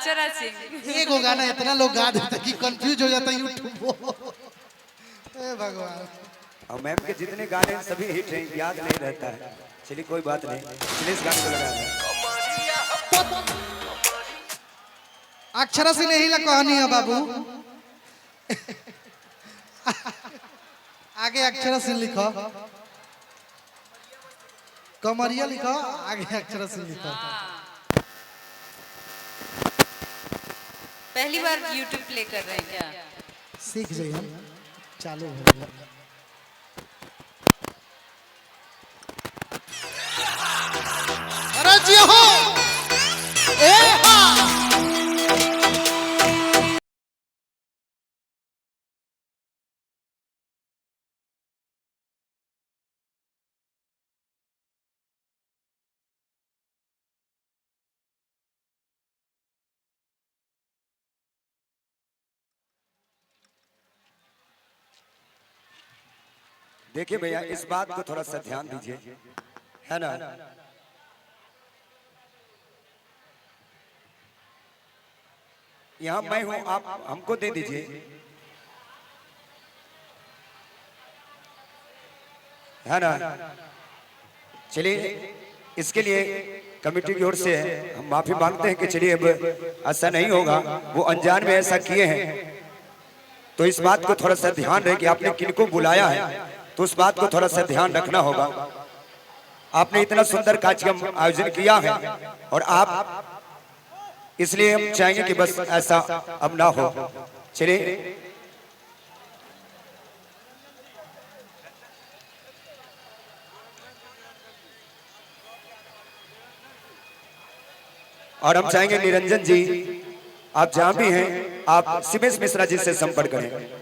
अक्षरा सिंह। एक गाना इतना लोग गा देते कि कंफ्यूज हो जाता है यूट्यूब। ए भगवान। और मैम के जितने गाने सभी हिट हैं, याद नहीं रहता है। चलिए कोई बात नहीं, चलिए इस गाने को लगा दें। अक्षरा से नहीं ला कहानी है बाबू। आगे अक्षरा से लिखो, कमरिया लिखो, आगे अक्षरा से लिखो। पहली बार YouTube प्ले कर रहे हैं क्या? सीख जाइए, चालू हो गया। अरे जी हो ए हाँ। देखिए भैया, इस बात को थोड़ा सा ध्यान दीजिए, है ना। यहाँ मैं हूं, आप हमको दे दीजिए। है ना। चलिए, इसके लिए कमेटी की ओर से हम माफी मांगते हैं कि चलिए अब ऐसा नहीं होगा, वो अनजान में ऐसा किए हैं। तो इस बात को थोड़ा सा ध्यान रहे कि आपने किनको बुलाया है, तो उस बात को थोड़ा सा ध्यान रखना होगा। आपने इतना सुंदर कार्यक्रम आयोजन किया है और आप, इसलिए हम चाहेंगे कि बस ऐसा अब ना हो। चलिए, और हम चाहेंगे निरंजन जी, आप जहां भी हैं, आप सिमेश मिश्रा जी से संपर्क करें।